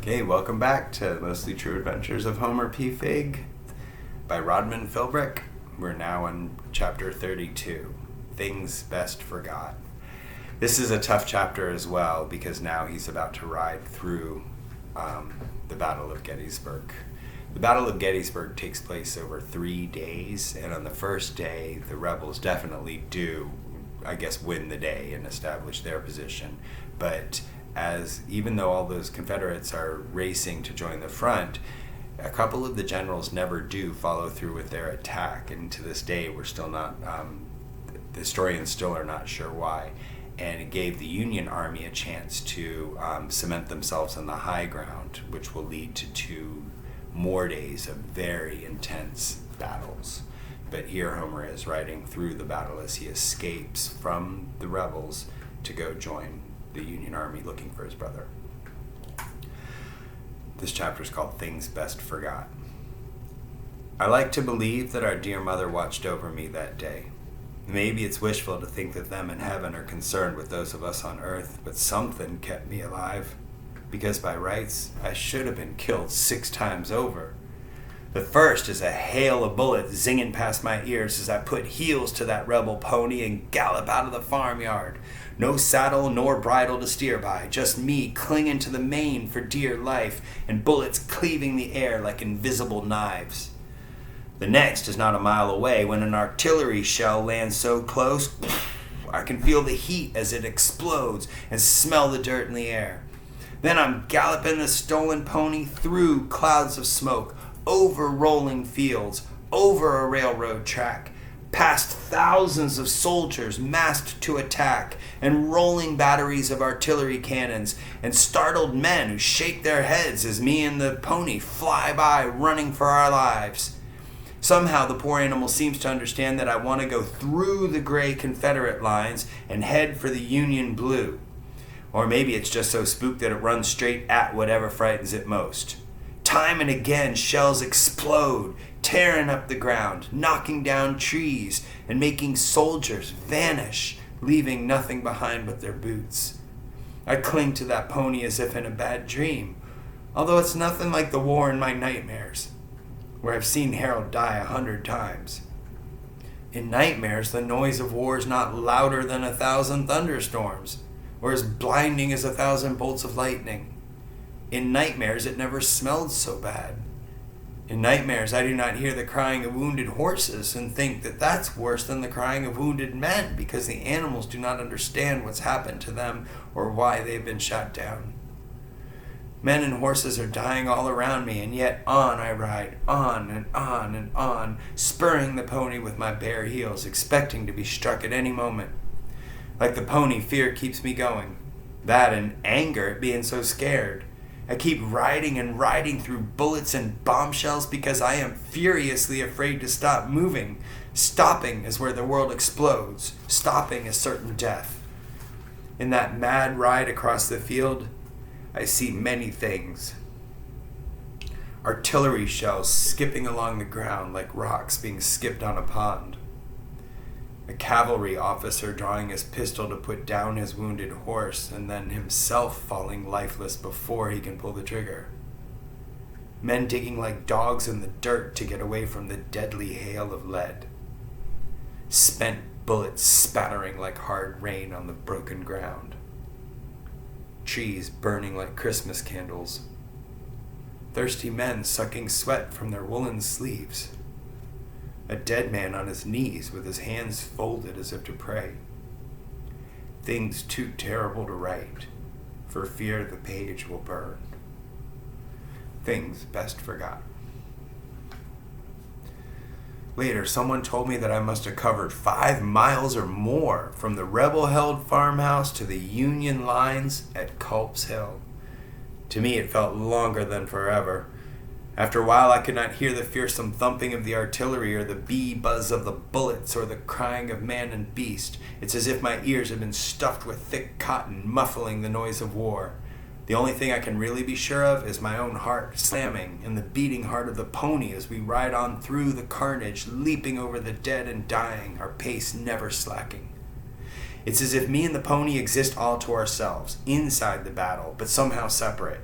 Okay, welcome back to Mostly True Adventures of Homer P. Figg by Rodman, Philbrick. We're now on chapter 32, Things Best Forgot. This is a tough chapter as well because now he's about to ride through the Battle of Gettysburg. The Battle of Gettysburg takes place over 3 days, and on the first day, the rebels definitely do, win the day and establish their position. But even though all those Confederates are racing to join the front, a couple of the generals never do follow through with their attack, and to this day we're still not, the historians still are not sure why. And it gave the Union Army a chance to cement themselves on the high ground, which will lead to 2 more days of very intense battles. But here Homer is riding through the battle as he escapes from the rebels to go join the Union Army looking for his brother. This chapter is called Things Best Forgot. I like to believe that our dear mother watched over me that day. Maybe it's wishful to think that them in heaven are concerned with those of us on earth, but something kept me alive, because by rights I should have been killed 6 times over. The first is a hail of bullets zinging past my ears as I put heels to that rebel pony and gallop out of the farmyard. No saddle nor bridle to steer by, just me clinging to the mane for dear life and bullets cleaving the air like invisible knives. The next is not a mile away when an artillery shell lands so close I can feel the heat as it explodes and smell the dirt in the air. Then I'm galloping the stolen pony through clouds of smoke, over rolling fields, over a railroad track, past thousands of soldiers massed to attack, and rolling batteries of artillery cannons, and startled men who shake their heads as me and the pony fly by running for our lives. Somehow the poor animal seems to understand that I want to go through the gray Confederate lines and head for the Union blue. Or maybe it's just so spooked that it runs straight at whatever frightens it most. Time and again, shells explode, tearing up the ground, knocking down trees, and making soldiers vanish, leaving nothing behind but their boots. I cling to that pony as if in a bad dream, although it's nothing like the war in my nightmares, where I've seen Harold die 100 times. In nightmares, the noise of war is not louder than 1,000 thunderstorms, or as blinding as 1,000 bolts of lightning. In nightmares, it never smelled so bad. In nightmares, I do not hear the crying of wounded horses and think that that's worse than the crying of wounded men, because the animals do not understand what's happened to them or why they've been shot down. Men and horses are dying all around me, and yet on I ride, on and on and on, spurring the pony with my bare heels, expecting to be struck at any moment. Like the pony, fear keeps me going. That and anger at being so scared. I keep riding and riding through bullets and bombshells because I am furiously afraid to stop moving. Stopping is where the world explodes. Stopping is certain death. In that mad ride across the field, I see many things. Artillery shells skipping along the ground like rocks being skipped on a pond. A cavalry officer drawing his pistol to put down his wounded horse and then himself falling lifeless before he can pull the trigger. Men digging like dogs in the dirt to get away from the deadly hail of lead. Spent bullets spattering like hard rain on the broken ground. Trees burning like Christmas candles. Thirsty men sucking sweat from their woolen sleeves. A dead man on his knees with his hands folded as if to pray. Things too terrible to write, for fear the page will burn. Things best forgot. Later, someone told me that I must have covered 5 miles or more from the rebel-held farmhouse to the Union lines at Culp's Hill. To me, it felt longer than forever. After a while, I could not hear the fearsome thumping of the artillery or the bee buzz of the bullets or the crying of man and beast. It's as if my ears had been stuffed with thick cotton, muffling the noise of war. The only thing I can really be sure of is my own heart slamming and the beating heart of the pony as we ride on through the carnage, leaping over the dead and dying, our pace never slacking. It's as if me and the pony exist all to ourselves, inside the battle, but somehow separate.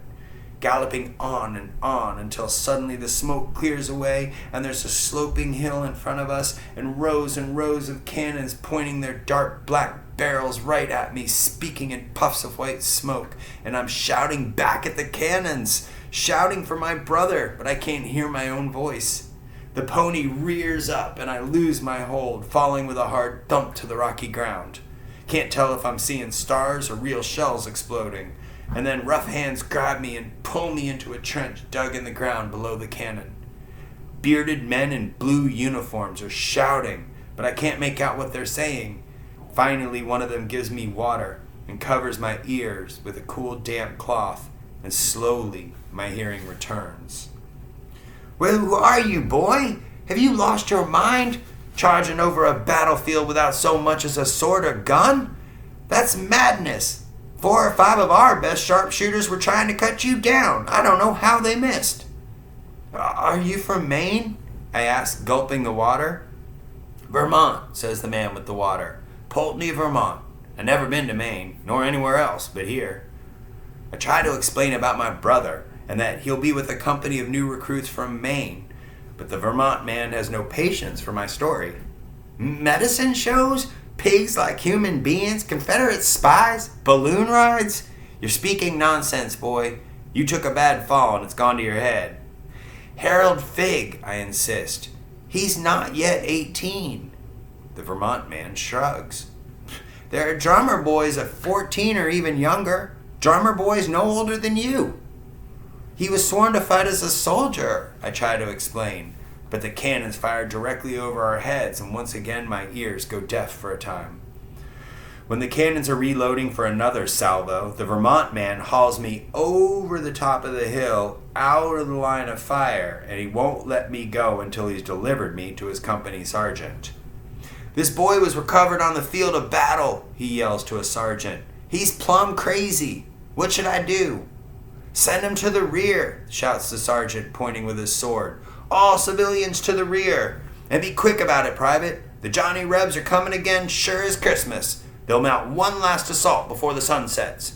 galloping on until suddenly the smoke clears away and there's a sloping hill in front of us and rows of cannons pointing their dark black barrels right at me, speaking in puffs of white smoke. And I'm shouting back at the cannons, shouting for my brother, but I can't hear my own voice. The pony rears up and I lose my hold, falling with a hard thump to the rocky ground. Can't tell if I'm seeing stars or real shells exploding. And then rough hands grab me and pull me into a trench dug in the ground below the cannon. Bearded men in blue uniforms are shouting, but I can't make out what they're saying. Finally, one of them gives me water and covers my ears with a cool, damp cloth, and slowly my hearing returns. "Well, who are you, boy? Have you lost your mind? Charging over a battlefield without so much as a sword or gun? That's madness. 4 or 5 of our best sharpshooters were trying to cut you down. I don't know how they missed." "Are you from Maine?" I asked, gulping the water. "Vermont," says the man with the water. "Pulteney, Vermont. I've never been to Maine, nor anywhere else but here." I try to explain about my brother, and that he'll be with a company of new recruits from Maine, but the Vermont man has no patience for my story. "Medicine shows? Pigs like human beings? Confederate spies? Balloon rides? You're speaking nonsense, boy. You took a bad fall and it's gone to your head." "Harold Figg," I insist. "He's not yet 18. The Vermont man shrugs. "There are drummer boys of 14 or even younger. Drummer boys no older than you." "He was sworn to fight as a soldier," I try to explain, but the cannons fire directly over our heads, and once again my ears go deaf for a time. When the cannons are reloading for another salvo, the Vermont man hauls me over the top of the hill, out of the line of fire, and he won't let me go until he's delivered me to his company sergeant. "This boy was recovered on the field of battle," he yells to a sergeant. "He's plumb crazy. What should I do?" "Send him to the rear," shouts the sergeant, pointing with his sword. "All civilians to the rear. And be quick about it, Private. The Johnny Rebs are coming again, sure as Christmas. They'll mount one last assault before the sun sets."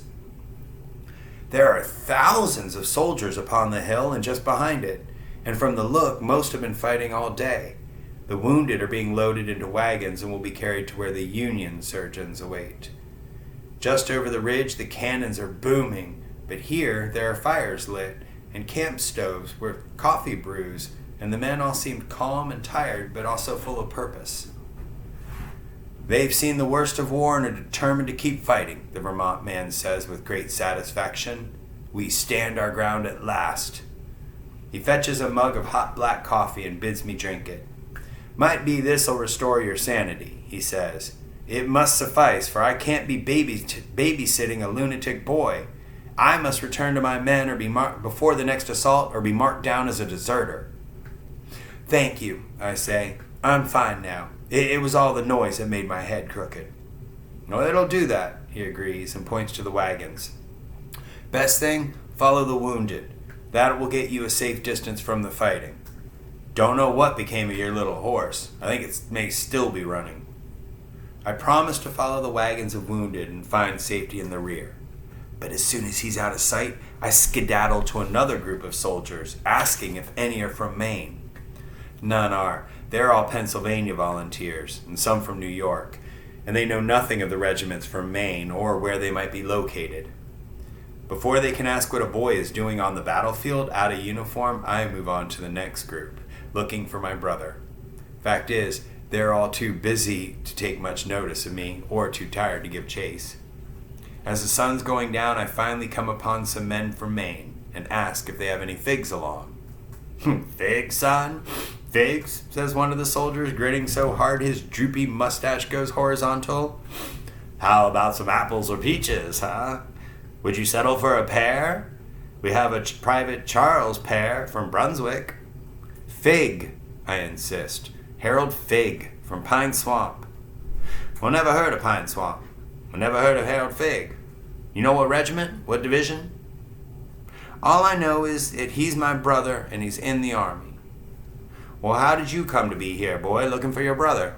There are thousands of soldiers upon the hill and just behind it, and from the look, most have been fighting all day. The wounded are being loaded into wagons and will be carried to where the Union surgeons await. Just over the ridge, the cannons are booming, but here there are fires lit and camp stoves where coffee brews, and the men all seemed calm and tired, but also full of purpose. "They've seen the worst of war and are determined to keep fighting," the Vermont man says with great satisfaction. "We stand our ground at last." He fetches a mug of hot black coffee and bids me drink it. "Might be this'll restore your sanity," he says. "It must suffice, for I can't be babysitting a lunatic boy. I must return to my men or be before the next assault or be marked down as a deserter." "Thank you," I say. "I'm fine now. It was all the noise that made my head crooked." "Well, it'll do that," he agrees and points to the wagons. "Best thing, follow the wounded. That will get you a safe distance from the fighting. Don't know what became of your little horse. I think it may still be running." I promise to follow the wagons of wounded and find safety in the rear. But as soon as he's out of sight, I skedaddle to another group of soldiers, asking if any are from Maine. None are. They're all Pennsylvania volunteers, and some from New York, and they know nothing of the regiments from Maine or where they might be located. Before they can ask what a boy is doing on the battlefield out of uniform, I move on to the next group, looking for my brother. Fact is, they're all too busy to take much notice of me or too tired to give chase. As the sun's going down, I finally come upon some men from Maine and ask if they have any figs along. "Figs, son? Figs?" says one of the soldiers, grinning so hard his droopy mustache goes horizontal. "How about some apples or peaches, huh? Would you settle for a pear? We have a Private Charles pear from Brunswick." "Figg," I insist. "Harold Figg from Pine Swamp." "Well, never heard of Pine Swamp. I never heard of Harold Figg. You know what regiment? What division?" "All I know is that he's my brother and he's in the army." "Well, how did you come to be here, boy, looking for your brother?"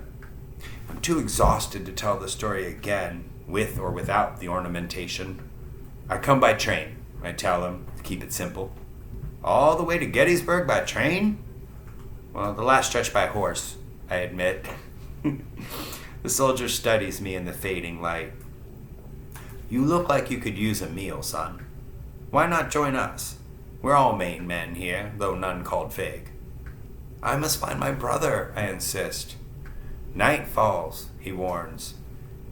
I'm too exhausted to tell the story again, with or without the ornamentation. "I come by train. I tell him, to keep it simple. All the way to Gettysburg by train? Well, the last stretch by horse, I admit. The soldier studies me in the fading light. You look like you could use a meal, son. Why not join us? We're all Maine men here, though none called Figg. I must find my brother, I insist. Night falls, he warns.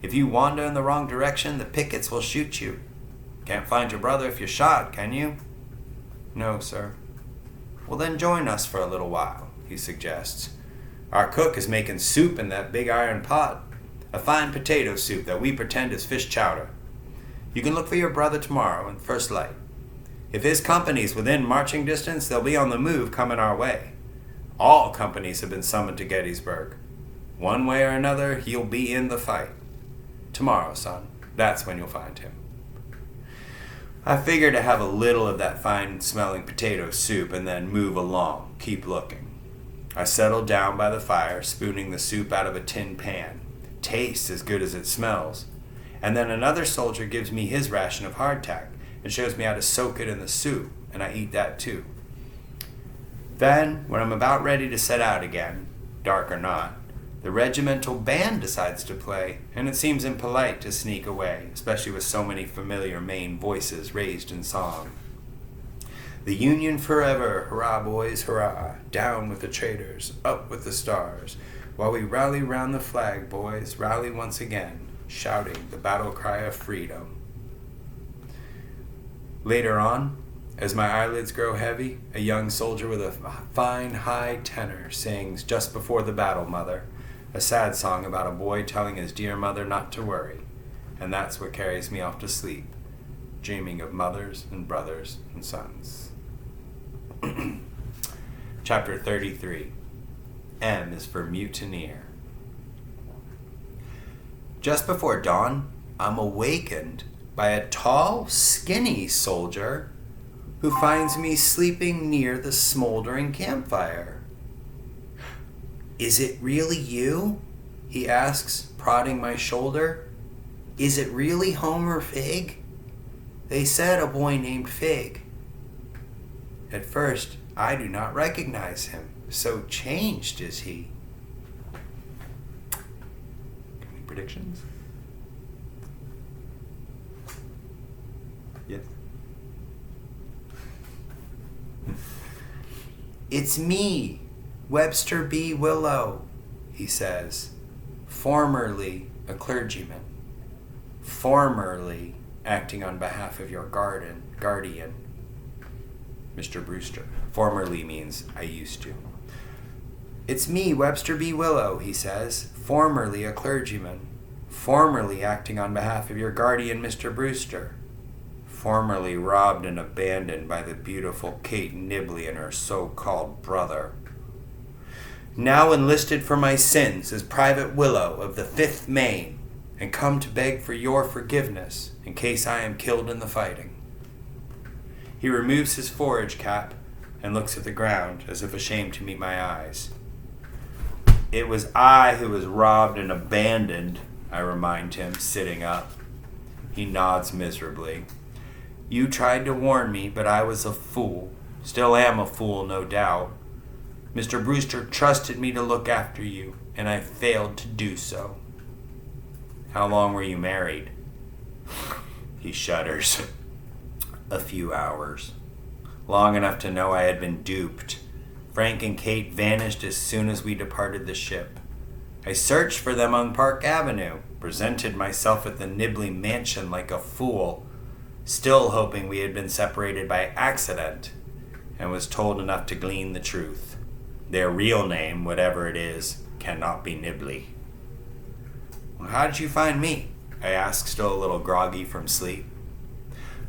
If you wander in the wrong direction, the pickets will shoot you. Can't find your brother if you're shot, can you? No, sir. Well, then join us for a little while, he suggests. Our cook is making soup in that big iron pot, a fine potato soup that we pretend is fish chowder. You can look for your brother tomorrow in first light. If his company's within marching distance, they'll be on the move coming our way. All companies have been summoned to Gettysburg. One way or another, he'll be in the fight. Tomorrow, son, that's when you'll find him. I figure to have a little of that fine-smelling potato soup and then move along, keep looking. I settle down by the fire, spooning the soup out of a tin pan. Tastes as good as it smells. And then another soldier gives me his ration of hardtack and shows me how to soak it in the soup, and I eat that too. Then, when I'm about ready to set out again, dark or not, the regimental band decides to play, and it seems impolite to sneak away, especially with so many familiar Maine voices raised in song. The Union forever, hurrah boys, hurrah, down with the traitors, up with the stars, while we rally round the flag, boys, rally once again, shouting the battle cry of freedom. Later on, as my eyelids grow heavy, a young soldier with a fine high tenor sings Just Before the Battle, Mother, a sad song about a boy telling his dear mother not to worry, and that's what carries me off to sleep, dreaming of mothers and brothers and sons. Chapter 33. M is for mutineer. Just before dawn, I'm awakened by a tall, skinny soldier who finds me sleeping near the smoldering campfire. Is it really you? He asks, prodding my shoulder. Is it really Homer Figg? They said a boy named Figg. At first, I do not recognize him. So changed is he. Any predictions? Yes. It's me, Webster B. Willow, he says, formerly a clergyman, formerly acting on behalf of your guardian, Mr. Brewster. Formerly means I used to. It's me, Webster B. Willow, he says, formerly a clergyman, formerly acting on behalf of your guardian, Mr. Brewster, formerly robbed and abandoned by the beautiful Kate Nibley and her so-called brother. Now enlisted for my sins as Private Willow of the 5th Maine, and come to beg for your forgiveness in case I am killed in the fighting. He removes his forage cap and looks at the ground as if ashamed to meet my eyes. It was I who was robbed and abandoned, I remind him, sitting up. He nods miserably. You tried to warn me, but I was a fool. Still am a fool, no doubt. Mr. Brewster trusted me to look after you, and I failed to do so. How long were you married? He shudders. A few hours. Long enough to know I had been duped. Frank and Kate vanished as soon as we departed the ship. I searched for them on Park Avenue, presented myself at the Nibley mansion like a fool, still hoping we had been separated by accident, and was told enough to glean the truth. Their real name, whatever it is, cannot be Nibley. Well, how did you find me? I asked, still a little groggy from sleep.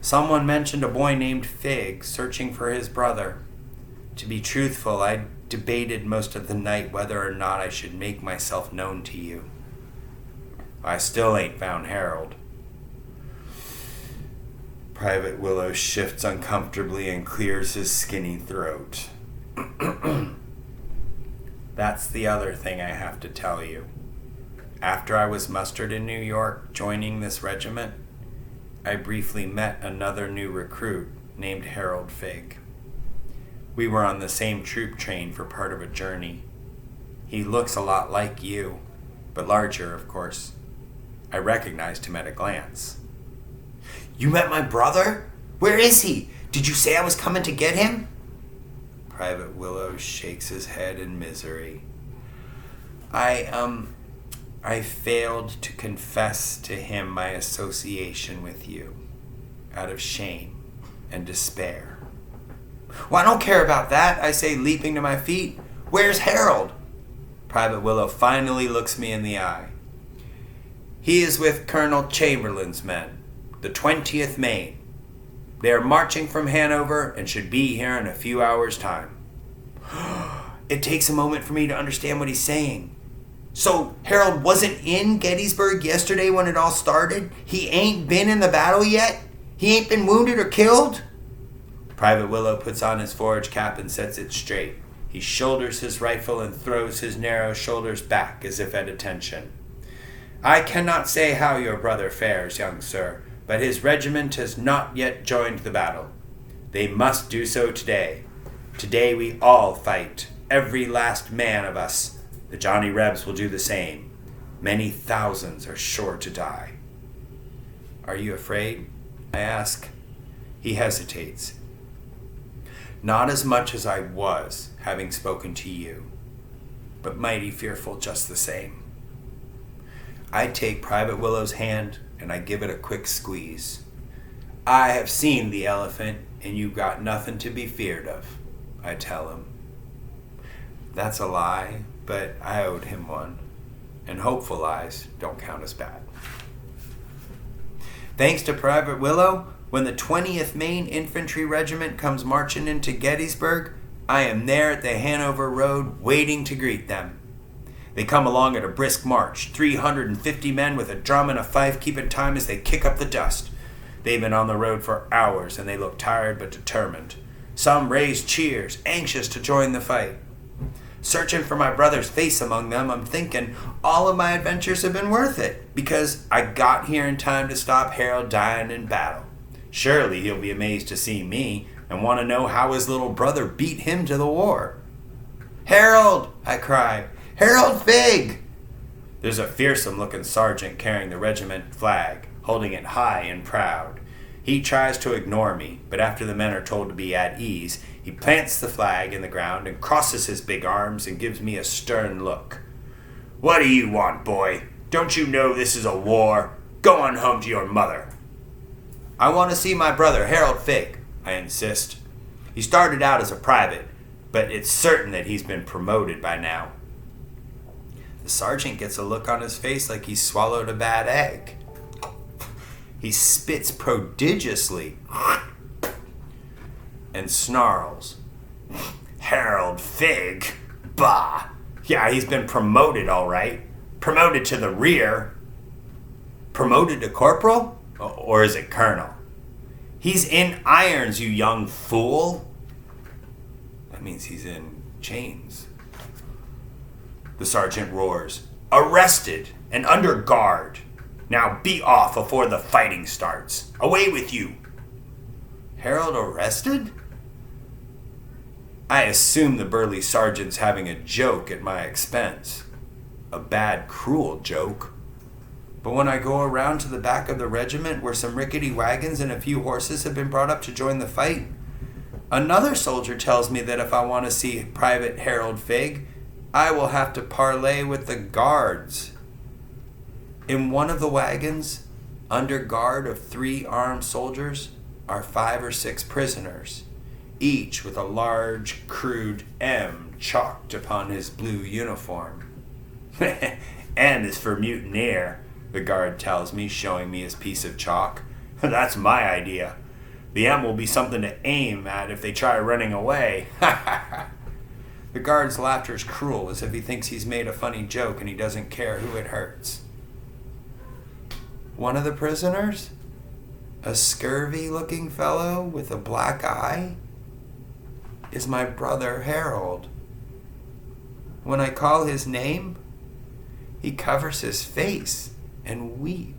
Someone mentioned a boy named Figg searching for his brother. To be truthful, I debated most of the night whether or not I should make myself known to you. I still ain't found Harold. Private Willow shifts uncomfortably and clears his skinny throat. That's the other thing I have to tell you. After I was mustered in New York, joining this regiment, I briefly met another new recruit named Harold Figg. We were on the same troop train for part of a journey. He looks a lot like you, but larger, of course. I recognized him at a glance. You met my brother? Where is he? Did you say I was coming to get him? Private Willow shakes his head in misery. I failed to confess to him my association with you, out of shame and despair. Well, I don't care about that, I say, leaping to my feet. Where's Harold? Private Willow finally looks me in the eye. He is with Colonel Chamberlain's men, the 20th Maine. They are marching from Hanover and should be here in a few hours' time. It takes a moment for me to understand what he's saying. So Harold wasn't in Gettysburg yesterday when it all started? He ain't been in the battle yet? He ain't been wounded or killed? Private Willow puts on his forage cap and sets it straight. He shoulders his rifle and throws his narrow shoulders back as if at attention. I cannot say how your brother fares, young sir, but his regiment has not yet joined the battle. They must do so today. Today we all fight, every last man of us. The Johnny Rebs will do the same. Many thousands are sure to die. Are you afraid? I ask. He hesitates. Not as much as I was, having spoken to you, but mighty fearful just the same. I take Private Willow's hand and I give it a quick squeeze. I have seen the elephant and you've got nothing to be feared of, I tell him. That's a lie, but I owed him one, and hopeful lies don't count as bad. Thanks to Private Willow, when the 20th Maine Infantry Regiment comes marching into Gettysburg, I am there at the Hanover Road waiting to greet them. They come along at a brisk march, 350 men with a drum and a fife keeping time as they kick up the dust. They've been on the road for hours and they look tired but determined. Some raise cheers, anxious to join the fight. Searching for my brother's face among them, I'm thinking all of my adventures have been worth it because I got here in time to stop Harold dying in battle. Surely he'll be amazed to see me and want to know how his little brother beat him to the war. Harold, I cry. Harold Figg! There's a fearsome-looking sergeant carrying the regiment flag, holding it high and proud. He tries to ignore me, but after the men are told to be at ease, he plants the flag in the ground and crosses his big arms and gives me a stern look. What do you want, boy? Don't you know this is a war? Go on home to your mother. I want to see my brother, Harold Figg, I insist. He started out as a private, but it's certain that he's been promoted by now. The sergeant gets a look on his face like he's swallowed a bad egg. He spits prodigiously and snarls. Harold Figg? Bah! Yeah, he's been promoted, all right. Promoted to the rear. Promoted to corporal? Or is it colonel? He's in irons, you young fool. That means he's in chains. The sergeant roars. Arrested and under guard. Now be off before the fighting starts. Away with you. Harold arrested? I assume the burly sergeant's having a joke at my expense. A bad, cruel joke. But when I go around to the back of the regiment where some rickety wagons and a few horses have been brought up to join the fight, another soldier tells me that if I want to see Private Harold Figg, I will have to parley with the guards. In one of the wagons, under guard of 3 armed soldiers, are 5 or 6 prisoners, each with a large, crude M chalked upon his blue uniform. N is for mutineer, the guard tells me, showing me his piece of chalk. That's my idea. The M will be something to aim at if they try running away. The guard's laughter is cruel, as if he thinks he's made a funny joke and he doesn't care who it hurts. One of the prisoners, a scurvy-looking fellow with a black eye, is my brother Harold. When I call his name, he covers his face and weeps.